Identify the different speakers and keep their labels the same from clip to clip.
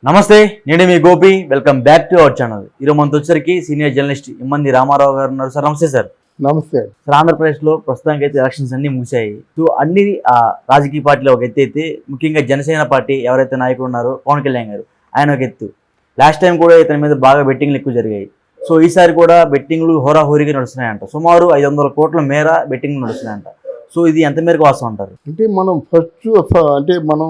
Speaker 1: నమస్తే, నేను మీ Gopi. Welcome back to our channel. ఈరోజు మనతో వచ్చరికి సీనియర్ జర్నలిస్ట్ ఇమ్మంది రామారావు గారు ఉన్నారు. సార్ నమస్తే. సార్
Speaker 2: నమస్తే.
Speaker 1: సార్, ఆంధ్రప్రదేశ్లో ప్రస్తుతానికి అయితే ఎలక్షన్స్ అన్ని ముగిశాయి. సో అన్ని రాజకీయ పార్టీలు ఒక ఎత్తు అయితే, ముఖ్యంగా జనసేన పార్టీ ఎవరైతే నాయకులు ఉన్నారో పవన్ కళ్యాణ్ గారు, ఆయన ఒక ఎత్తు. లాస్ట్ టైం కూడా ఇతని మీద బాగా బెట్టింగ్లు ఎక్కువ జరిగాయి. సో ఈసారి కూడా బెట్టింగ్లు హోరాహోరీగా నడుస్తున్నాయంట. సుమారు 500 కోట్ల మేర బెట్టింగ్లు నడుస్తున్నాయంట. సో ఇది ఎంత మేరకు వాస్తవం అంటారు?
Speaker 2: అంటే మనం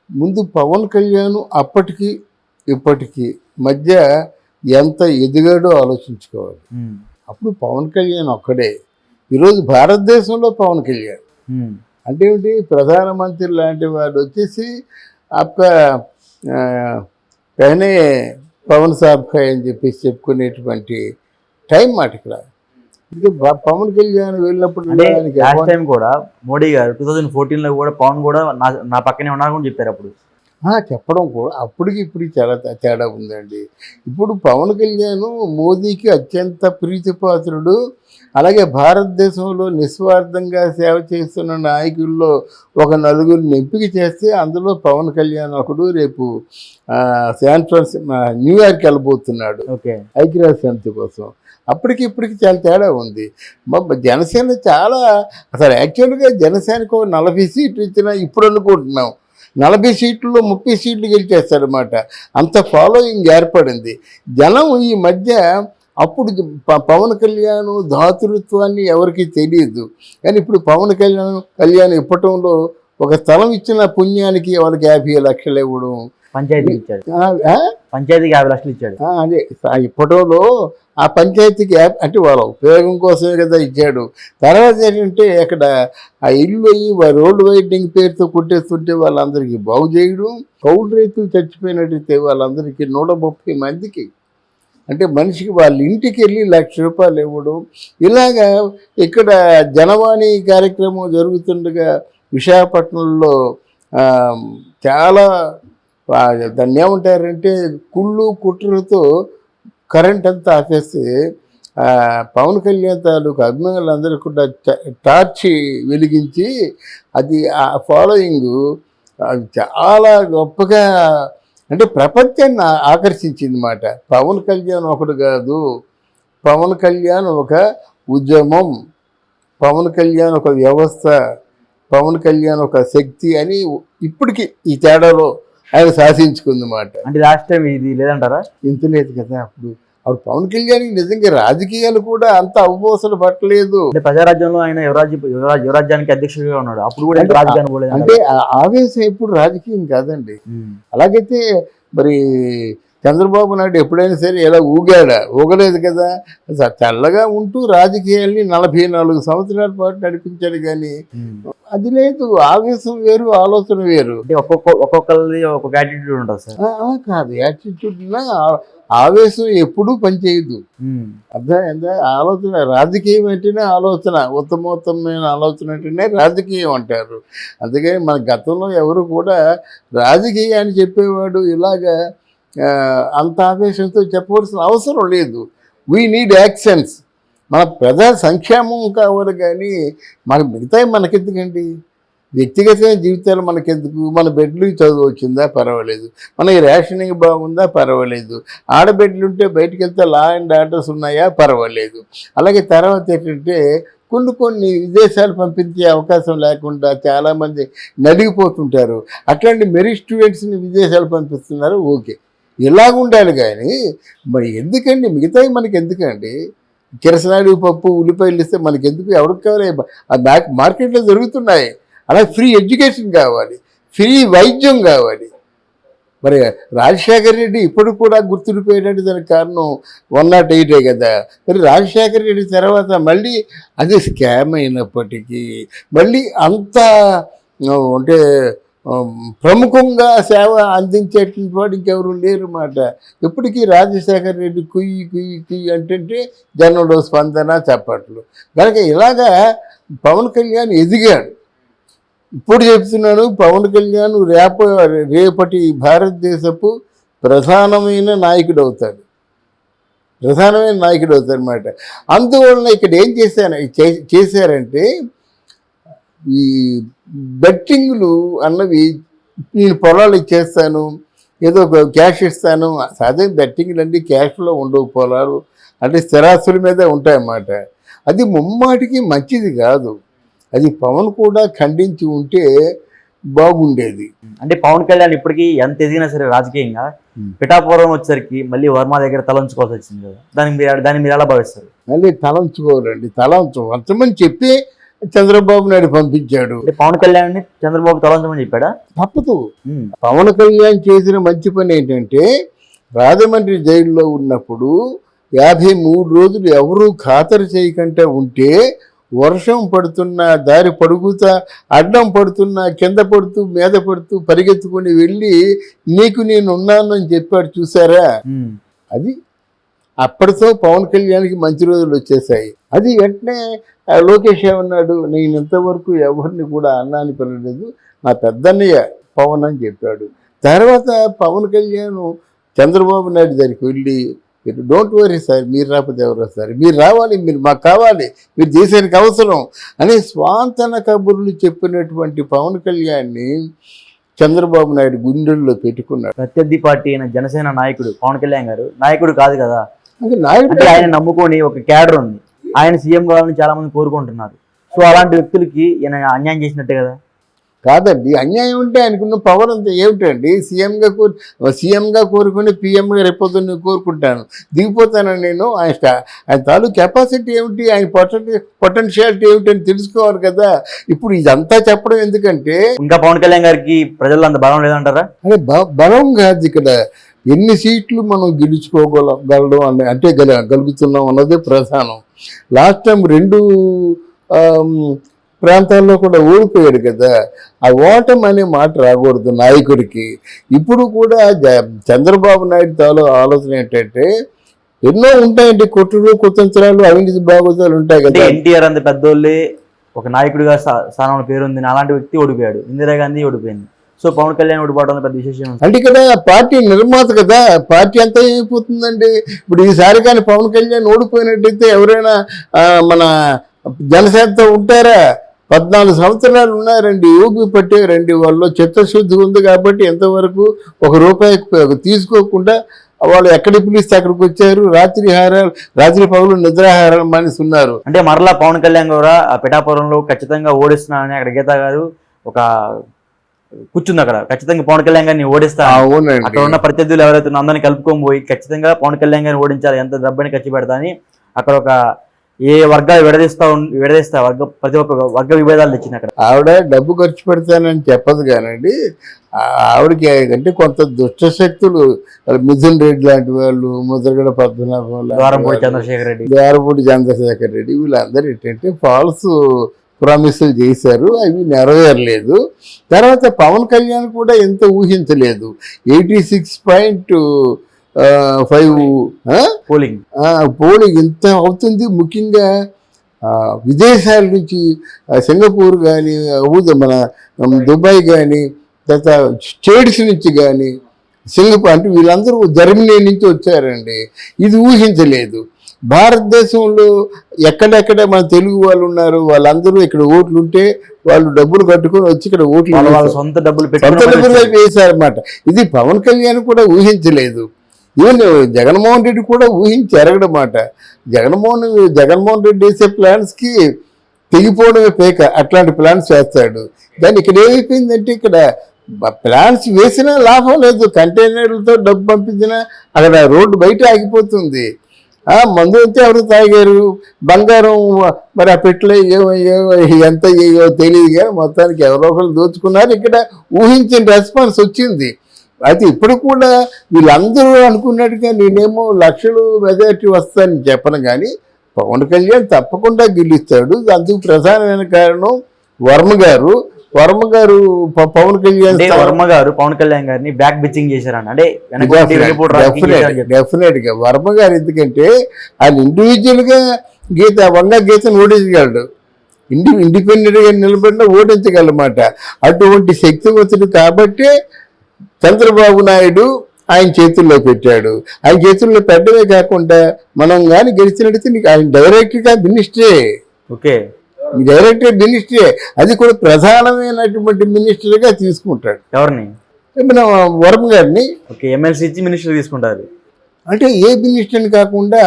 Speaker 2: ముందు పవన్ కళ్యాణ్ అప్పటికి ఇప్పటికి మధ్య ఎంత ఎదిగాడో ఆలోచించుకోవాలి. అప్పుడు పవన్ కళ్యాణ్ ఒక్కడే, ఈరోజు భారతదేశంలో పవన్ కళ్యాణ్ అంటే ఏంటి, ప్రధానమంత్రి లాంటి వాడు వచ్చేసి ఆప్కా పహనే పవన్ సాబ్ ఖాయ్ అని చెప్పేసి చెప్పుకునేటువంటి టైం మాట ఇక్కడ. ఇది పవన్ కళ్యాణ్ వెళ్ళినప్పుడు
Speaker 1: లాస్ట్ టైం కూడా మోడీ గారు 2014లో కూడా పవన్ కూడా నా పక్కనే ఉన్నారని చెప్పారు. అప్పుడు
Speaker 2: చెప్పడం కూడా అప్పటికి ఇప్పటికి చాలా తేడా ఉందండి. ఇప్పుడు పవన్ కళ్యాణ్ మోదీకి అత్యంత ప్రీతిపాత్రుడు. అలాగే భారతదేశంలో నిస్వార్థంగా సేవ చేస్తున్న నాయకుల్లో ఒక నలుగురిని ఎంపిక చేస్తే అందులో పవన్ కళ్యాణ్ ఒకడు. రేపు న్యూయార్క్ వెళ్ళబోతున్నాడు ఐక్యరాజ్య సమితి కోసం. అప్పటికి ఇప్పటికి చాలా తేడా ఉంది. జనసేన చాలా అసలు యాక్చువల్గా జనసేనకు 40 సీట్లు ఇచ్చినా ఇప్పుడు అనుకుంటున్నాం 40 సీట్లలో 30 సీట్లు గెలిచేస్తారన్నమాట. అంత ఫాలోయింగ్ ఏర్పడింది. జనం ఈ మధ్య అప్పుడు పవన్ కళ్యాణ్ దాతృత్వాన్ని ఎవరికి తెలియదు, కానీ ఇప్పుడు పవన్ కళ్యాణ్ ఇప్పటంలో ఒక స్థలం ఇచ్చిన పుణ్యానికి వాళ్ళకి 50 లక్షలు ఇవ్వడం,
Speaker 1: పంచాయతీకి 50 లక్షలు ఇచ్చాడు.
Speaker 2: అదే ఇప్పటంలో ఆ పంచాయతీకి అంటే వాళ్ళ ఉపయోగం కోసమే కదా ఇచ్చాడు. తర్వాత ఏంటంటే అక్కడ ఆ ఇల్లు అయ్యి రోడ్డు వైడింగ్ పేరుతో కొట్టేస్తుంటే వాళ్ళందరికీ బాగు చేయడం, కౌలు రైతులు చచ్చిపోయినట్టయితే వాళ్ళందరికీ 130 మందికి అంటే మనిషికి వాళ్ళ ఇంటికి వెళ్ళి ₹1,00,000 ఇవ్వడం. ఇలాగా ఇక్కడ జనవాణి కార్యక్రమం జరుగుతుండగా విశాఖపట్నంలో చాలా దాన్ని ఏమంటారంటే కుళ్ళు కుట్రలతో కరెంట్ అంతా ఆపేస్తే పవన్ కళ్యాణ్ తాలూకు అభిమానులందరూ కూడా టార్చి వెలిగించి అది ఆ ఫాలోయింగ్ చాలా గొప్పగా అంటే ప్రపంచాన్ని ఆకర్షించింది మాట. పవన్ కళ్యాణ్ ఒకడు కాదు, పవన్ కళ్యాణ్ ఒక ఉద్యమం, పవన్ కళ్యాణ్ ఒక వ్యవస్థ, పవన్ కళ్యాణ్ ఒక శక్తి అని ఇప్పటికి ఈ తేడాలో ఆయన శాసించుకుంది మాట.
Speaker 1: అంటే లాస్ట్ టైం ఇది లేదంటారా?
Speaker 2: ఇంత లేదు కదా. అప్పుడు పవన్ కళ్యాణ్కి నిజంగా రాజకీయాలు కూడా అంత అవబోసలు పట్టలేదు.
Speaker 1: ప్రజారాజ్యంలో ఆయన యువరాజ్యానికి అధ్యక్షుడిగా ఉన్నాడు. అప్పుడు కూడా రాజకీయాన్ని
Speaker 2: అంటే ఆవేశం ఎప్పుడు రాజకీయం కాదండి. అలాగైతే మరి చంద్రబాబు నాయుడు ఎప్పుడైనా సరే ఇలా ఊగలేదు కదా. తెల్లగా ఉంటూ రాజకీయాల్ని 44 సంవత్సరాల పాటు నడిపించాడు. కానీ అది లేదు, ఆవేశం వేరు, ఆలోచన వేరు.
Speaker 1: ఒక్కొక్కరిది ఒక్కొక్క యాటిట్యూడ్ ఉంటుంది సార్.
Speaker 2: కాదు, యాటిట్యూడ్ ఆవేశం ఎప్పుడూ పనిచేయదు. అర్థమైందా? ఆలోచన, రాజకీయం అంటేనే ఆలోచన, ఉత్తమోత్తమైన ఆలోచన అంటేనే రాజకీయం అంటారు. అందుకని మన గతంలో ఎవరు కూడా రాజకీయాన్ని చెప్పేవాడు ఇలాగా అంత ఆవేశంతో చెప్పవలసిన అవసరం లేదు. We need actions. మన ప్రజా సంక్షేమం కావాలి, కానీ మిగతా మనకెందుకండి? వ్యక్తిగతమైన జీవితాలు మనకెందుకు? మన బెడ్లు చదువు వచ్చిందా పర్వాలేదు, మన రేషనింగ్ బాగుందా పర్వాలేదు, ఆడబిడ్డలుంటే బయటికి వెళ్తే లా అండ్ ఆర్డర్స్ ఉన్నాయా పర్వాలేదు. అలాగే తర్వాత ఏంటంటే కొన్ని విదేశాలు పంపించే అవకాశం లేకుండా చాలామంది నలిగిపోతుంటారు. అట్లాంటి మెరిట్ స్టూడెంట్స్ని విదేశాలు పంపిస్తున్నారు. ఓకే, ఇలాగుండాలి. కానీ మరి ఎందుకండి మిగతావి మనకి ఎందుకండి? కిరసనాలు, పప్పు, ఉల్లిపాయలు ఇస్తే మనకి ఎందుకు? ఎవరికి కావాలి? మార్కెట్లో దొరుకుతున్నాయి. అలా ఫ్రీ ఎడ్యుకేషన్ కావాలి, ఫ్రీ వైద్యం కావాలి. మరి రాజశేఖర రెడ్డి ఇప్పుడు కూడా గుర్తుండిపోయేటట్టు దానికి కారణం 108 కదా. మరి రాజశేఖర రెడ్డి తర్వాత మళ్ళీ అది స్కామ్ అయినప్పటికీ మళ్ళీ అంత అంటే ప్రముఖంగా సేవ అందించేటువంటి వాడు ఇంకెవరు లేరు మాట. ఇప్పటికీ రాజశేఖర రెడ్డి కుయ్యి కుయ్యి కుయ్యి అంటే జనంలో స్పందన, చప్పట్లు. కనుక ఇలాగా పవన్ కళ్యాణ్ ఎదిగాడు. ఇప్పుడు చెప్తున్నాను, పవన్ కళ్యాణ్ రేపటి భారతదేశపు ప్రధానమైన నాయకుడు అవుతాడు అన్నమాట. అందువలన ఇక్కడ ఏం చేశారంటే ఈ బెట్టింగ్లు అన్నవి, నేను పొలాలు ఇచ్చేస్తాను, ఏదో క్యాష్ ఇస్తాను, అదే బెట్టింగ్లు అంటే క్యాష్లో ఉండవు, పొలాలు అంటే స్థిరాస్తుల మీదే ఉంటాయన్నమాట. అది ముమ్మాటికి మంచిది కాదు. అది పవన్ కూడా ఖండించి ఉంటే బాగుండేది.
Speaker 1: అంటే పవన్ కళ్యాణ్ ఇప్పటికీ ఎంత ఎదిగినా సరే రాజకీయంగా పిఠాపురం వచ్చేసరికి మళ్ళీ వర్మ దగ్గర తలంచుకోవాల్సి వచ్చింది కదా, దాన్ని మీరు ఎలా భావిస్తారు?
Speaker 2: మళ్ళీ తలంచుకోవాలండి, వంచమని చెప్పి చంద్రబాబు నాయుడు పంపించాడు.
Speaker 1: అంటే పవన్ కళ్యాణ్ చంద్రబాబు తలంచమని చెప్పాడా?
Speaker 2: తప్పదు. పవన్ కళ్యాణ్ చేసిన మంచి పని ఏంటంటే, రాజమండ్రి జైల్లో ఉన్నప్పుడు 53 రోజులు ఎవరూ ఖాతరు చేయకుండా ఉంటే, వర్షం పడుతున్నా, దారి పడుగుతా, అడ్డం పడుతున్నా, కింద పడుతూ, మీద పడుతూ పరిగెత్తుకుని వెళ్ళి నీకు నేను ఉన్నాను అని చెప్పాడు చూసారా. అది అప్పటితో పవన్ కళ్యాణ్కి మంచి రోజులు వచ్చేసాయి. అది వెంటనే లోకేష్ ఏమన్నాడు, నేను ఇంతవరకు ఎవరిని కూడా అన్నాని పిలవలేదు, నా పెద్దన్నయ్య పవన్ అని చెప్పాడు. తర్వాత పవన్ కళ్యాణ్ చంద్రబాబు నాయుడు దగ్గరికి వెళ్ళి, మీరు డోంట్ వరీ సార్, మీరు రాకపోతే ఎవరు వస్తారు, మీరు రావాలి, మీరు మాకు కావాలి, మీరు దేశానికి అవసరం అని స్వాంతన కబుర్లు చెప్పినటువంటి పవన్ కళ్యాణ్ని చంద్రబాబు నాయుడు గుండెల్లో పెట్టుకున్నాడు.
Speaker 1: ప్రత్యర్థి పార్టీ అయిన జనసేన నాయకుడు పవన్ కళ్యాణ్ గారు నాయకుడు కాదు కదా,
Speaker 2: నాయుడు
Speaker 1: అంటే ఆయన నమ్ముకొని ఒక క్యాడర్ ఉంది, ఆయన సీఎం కావాలని చాలా మంది కోరుకుంటున్నారు. సో అలాంటి వ్యక్తులకి ఈయన అన్యాయం చేసినట్టే కదా.
Speaker 2: కాదండి, అన్యాయం ఉంటే ఆయనకున్న పవర్ అంతా ఏమిటండి? సీఎంగా కోరుకుని పిఎంగా రేపొద్దున్న కోరుకుంటాను, దిగిపోతానని నేను. ఆయన తాలూకు కెపాసిటీ ఏమిటి, ఆయన పొటెన్షియాలిటీ ఏమిటి అని తెలుసుకోవాలి కదా. ఇప్పుడు ఇదంతా చెప్పడం ఎందుకంటే,
Speaker 1: ఇంకా పవన్ కళ్యాణ్ గారికి ప్రజల్లో అంత బలం లేదంటారా?
Speaker 2: అదే బలం కాదు, ఇక్కడ ఎన్ని సీట్లు మనం గెలుచుకోగలం అంటే గలుగుతున్నాం అన్నదే ప్రధానం. లాస్ట్ టైం 2 ప్రాంతాల్లో కూడా ఓడిపోయాడు కదా. ఆ ఓటమి అనే మాట రాకూడదు నాయకుడికి. ఇప్పుడు కూడా చంద్రబాబు నాయుడు తాలూ ఆలోచన ఏంటంటే, ఎన్నో ఉంటాయండి, కుట్రలు కుతంత్రాలు, అవినీతి బాగోతాలు ఉంటాయి కదా.
Speaker 1: ఎన్టీఆర్ అంత పెద్దోళ్ళే ఒక నాయకుడిగా స్థానంలో పేరుంది, అలాంటి వ్యక్తి ఓడిపోయాడు, ఇందిరాగాంధీ ఓడిపోయింది. సో పవన్ కళ్యాణ్ ఓడిపోవడం పెద్ద విశేషం
Speaker 2: అంటే ఇక్కడ పార్టీ నిర్మాత కదా, పార్టీ అంతా ఏమైపోతుందండి. ఇప్పుడు ఈసారి కానీ పవన్ కళ్యాణ్ ఓడిపోయినట్టయితే ఎవరైనా మన జనసేనతో ఉంటారా? 14 సంవత్సరాలు ఉన్నారండి, ఊపి పట్టేరండి. వాళ్ళు చిత్తశుద్ధి ఉంది కాబట్టి ఎంతవరకు ₹1 తీసుకోకుండా వాళ్ళు ఎక్కడ పిలిస్తే అక్కడికి వచ్చారు. రాత్రి పగలు నిద్రాహారాలు మానేసి ఉన్నారు.
Speaker 1: అంటే మరలా పవన్ కళ్యాణ్ కూడా పిఠాపురంలో ఖచ్చితంగా ఓడిస్తున్నానని అక్కడ గీత గారు ఒక కూర్చుంది, అక్కడ ఖచ్చితంగా పవన్ కళ్యాణ్ గారిని ఓడిస్తా. అక్కడ ఉన్న ప్రత్యర్థులు ఎవరైతే అందరినీ కలుపుకొని పోయి ఖచ్చితంగా పవన్ కళ్యాణ్ గారిని ఓడించాలి, ఎంత డబ్బుని ఖర్చు పెడతా అని అక్కడ ఒక ఏ వర్గాలు విడదీస్తా ప్రతి ఒక్క వర్గ విభేదాలు తెచ్చింది. అక్కడ
Speaker 2: ఆవిడ డబ్బు ఖర్చు పెడతానని చెప్పదు కానండి, ఆవిడకి అంటే కొంత దుష్టశక్తులు, మిథున్ రెడ్డి లాంటి వాళ్ళు, ముద్రగడ పద్మనాభం,
Speaker 1: ద్వారంపూడి
Speaker 2: చంద్రశేఖర్ రెడ్డి వీళ్ళందరూ ఏంటంటే ఫాల్స్ ప్రామిసులు చేశారు, అవి నెరవేరలేదు. తర్వాత పవన్ కళ్యాణ్ కూడా ఎంత ఊహించలేదు, 86.5 పోలింగ్ ఇంత అవుతుంది. ముఖ్యంగా విదేశాల నుంచి సింగపూర్ కానీ, మన దుబాయ్ కానీ, తర్వాత స్టేట్స్ నుంచి కానీ, సింగపూర్ అంటే వీళ్ళందరూ జర్మనీ నుంచి వచ్చారండి. ఇది ఊహించలేదు. భారతదేశంలో ఎక్కడెక్కడ మన తెలుగు వాళ్ళు ఉన్నారు, వాళ్ళందరూ ఇక్కడ ఓట్లు ఉంటే వాళ్ళు డబ్బులు కట్టుకొని వచ్చి ఇక్కడ ఓట్లు
Speaker 1: సొంత డబ్బులు
Speaker 2: వేశారన్నమాట. ఇది పవన్ కళ్యాణ్ కూడా ఊహించలేదు. ఈవెన్ జగన్మోహన్ రెడ్డి కూడా ఊహించి ఎరగడమాట. జగన్మోహన్ రెడ్డి వేసే ప్లాన్స్కి తెగిపోవడమే పేక, అట్లాంటి ప్లాన్స్ వేస్తాడు. కానీ ఇక్కడ ఏమైపోయిందంటే, ఇక్కడ ప్లాన్స్ వేసినా లాభం లేదు, కంటైనర్లతో డబ్బు పంపించినా అక్కడ రోడ్డు బయట ఆగిపోతుంది. మందు అయితే ఎవరు తాగారు, బంగారం మరి ఆ పెట్టులో ఎంత అయ్యో తెలియదు, కానీ మొత్తానికి ఎవరో ఒకరు దోచుకున్నారు. ఇక్కడ ఊహించిన రెస్పాన్స్ వచ్చింది. అయితే ఇప్పుడు కూడా వీళ్ళందరూ అనుకున్నట్టుగా నేనేమో లక్షలు మెజారిటీ వస్తానని చెప్పను, కానీ పవన్ కళ్యాణ్ తప్పకుండా గెలుస్తాడు. అందుకు ప్రధానమైన కారణం వర్మ గారు పవన్
Speaker 1: కళ్యాణ్ గారిని బ్యాక్ బిచ్చింగ్ చేశారండి. అంటే
Speaker 2: డెఫినెట్ గా వర్మ గారు, ఎందుకంటే ఆయన ఇండివిజువల్ గా గీతను ఓడించగలడు, ఇండిపెండెంట్ గా నిలబడిన ఓడించగలమాట. అటువంటి శక్తివంతుడు కాబట్టి చంద్రబాబు నాయుడు ఆయన చేతుల్లో పెట్టాడు. ఆయన చేతుల్లో పెట్టడమే కాకుండా మనం కానీ గెలిచినట్టయితే నీకు ఆయన డైరెక్ట్గా మినిస్టరే.
Speaker 1: ఓకే,
Speaker 2: డైరెక్టర్ మినిస్టరే, అది కూడా ప్రధానమైనటువంటి మినిస్టర్గా తీసుకుంటాడు.
Speaker 1: ఎవరిని?
Speaker 2: మన వరం గారిని
Speaker 1: ఓకే, ఎమ్మెల్సీ ఇచ్చి మినిస్టర్ తీసుకుంటారు.
Speaker 2: అంటే ఏ మినిస్టర్ని కాకుండా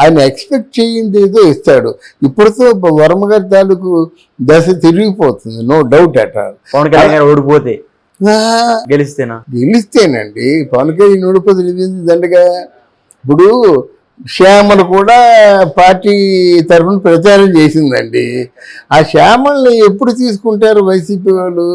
Speaker 2: ఆయన ఎక్స్పెక్ట్ చేయింది ఏదో ఇస్తాడు. ఇప్పుడుతో వర్మ గారి తాలూకు దశ తిరిగిపోతుంది, నో డౌట్ అట.
Speaker 1: పవన్ కళ్యాణ్ గారు ఓడిపోతే గెలిస్తేనా?
Speaker 2: గెలిస్తేనండి పవన్ కళ్యాణ్ ఓడిపోతుంది దండగా. ఇప్పుడు శ్యామలు కూడా పార్టీ తరఫున ప్రచారం చేసిందండి. ఆ శ్యామల్ని ఎప్పుడు తీసుకుంటారు వైసీపీ వాళ్ళు?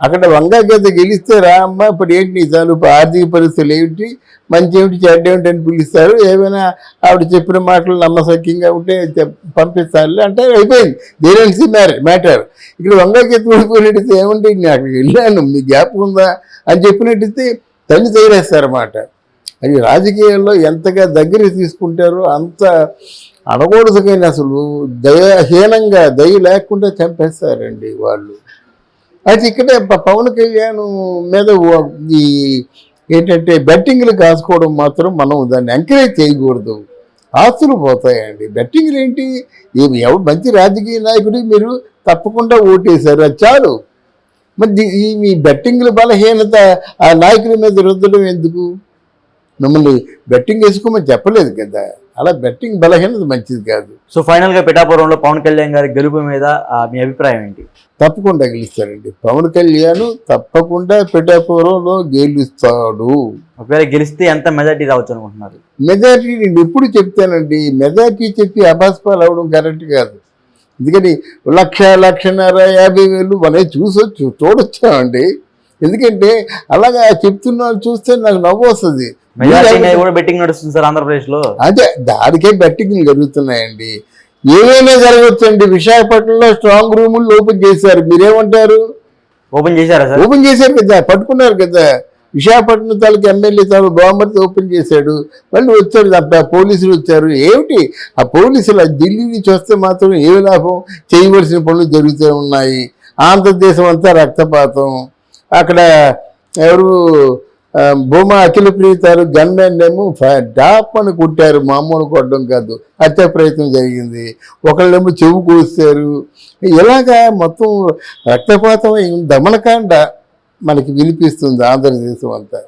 Speaker 2: అక్కడ వంగాగత గెలిస్తే రా అమ్మ ఇప్పుడు ఏంటి నీ తాలూకు ఆర్థిక పరిస్థితులు ఏమిటి, మంచి ఏమిటి చెడ్డ ఏమిటి అని పిలుస్తారు. ఏమైనా ఆవిడ చెప్పిన మాటలు నమ్మసక్యంగా ఉంటే పంపిస్తారు అంటే అయిపోయింది. దేని మ్యాటర్. ఇక్కడ వంగాగత ఓడిపోయినట్టయితే ఏమంటే నేను అక్కడికి వెళ్ళాను మీ జ్ఞాపకం ఉందా అని చెప్పినట్టయితే తల్లి తగిలేస్తారన్నమాట. అది రాజకీయాల్లో ఎంతగా దగ్గర తీసుకుంటారో అంత అనకూడదు, కానీ అసలు దయహీనంగా దయ లేకుండా చంపేస్తారండి వాళ్ళు. అయితే ఇక్కడ పవన్ కళ్యాణ్ మీద ఈ ఏంటంటే బెట్టింగ్లు కాసుకోవడం మాత్రం మనం దాన్ని ఎంకరేజ్ చేయకూడదు. ఆస్తులు పోతాయండి. బెట్టింగ్లు ఏంటి? ఎవరు మంచి రాజకీయ నాయకుడి మీరు తప్పకుండా ఓటేశారు, అది చాలు. మరి ఈ బెట్టింగ్ల బలహీనత ఆ నాయకుల మీద రుద్దడం ఎందుకు? మిమ్మల్ని బెట్టింగ్ వేసుకోమని చెప్పలేదు కదా. అలా బెట్టింగ్ బలహీనత మంచిది కాదు.
Speaker 1: సో ఫైనల్ గా పిఠాపురంలో పవన్ కళ్యాణ్ గారి గెలుపు మీద మీ అభిప్రాయం ఏంటి?
Speaker 2: తప్పకుండా గెలుస్తారండి. పవన్ కళ్యాణ్ తప్పకుండా పిఠాపురంలో గెలుస్తాడు.
Speaker 1: ఒకవేళ గెలిస్తే ఎంత మెజార్టీ రావచ్చు అనుకుంటున్నారు?
Speaker 2: మెజార్టీ నేను ఎప్పుడు చెప్తానండి, మెజార్టీ చెప్పి అభాస్పాలు అవడం కరెక్ట్ కాదు. ఎందుకని 1,50,000 మనం చూడొచ్చామండి. ఎందుకంటే అలాగా చెప్తున్న వాళ్ళు చూస్తే నాకు నవ్వు వస్తుంది.
Speaker 1: బెట్టింగ్ నడుస్తుంది సార్ ఆంధ్రప్రదేశ్ లో.
Speaker 2: అదే దానికే బెట్టింగ్లు జరుగుతున్నాయండి. ఏమైనా జరగచ్చండి. విశాఖపట్నంలో స్ట్రాంగ్ రూములు ఓపెన్ చేశారు, మీరేమంటారు?
Speaker 1: ఓపెన్ చేశారా సార్?
Speaker 2: ఓపెన్ చేశారు కదా, పట్టుకున్నారు కదా. విశాఖపట్నం తాలూకు ఎమ్మెల్యే తాలూకు బాంబర్తో ఓపెన్ చేశాడు. మళ్ళీ వచ్చాడు, పోలీసులు వచ్చారు. ఏమిటి ఆ పోలీసులు ఢిల్లీ నుంచి వస్తే మాత్రం ఏ లాభం? చేయవలసిన పనులు జరుగుతూ ఉన్నాయి. ఆంధ్రదేశం అంతా రక్తపాతం. అక్కడ ఎవరు భూమా అఖిల ప్రీతారు గన్మెన్ ఏమో డాప్ అని కొట్టారు, మామూలు కొట్టడం కాదు, హత్య ప్రయత్నం జరిగింది. ఒకళ్ళేమో చెవు కోస్తారు. ఇలాగా మొత్తం రక్తపాతం దమనకాండ మనకి వినిపిస్తుంది ఆంధ్రదేశం అంతా.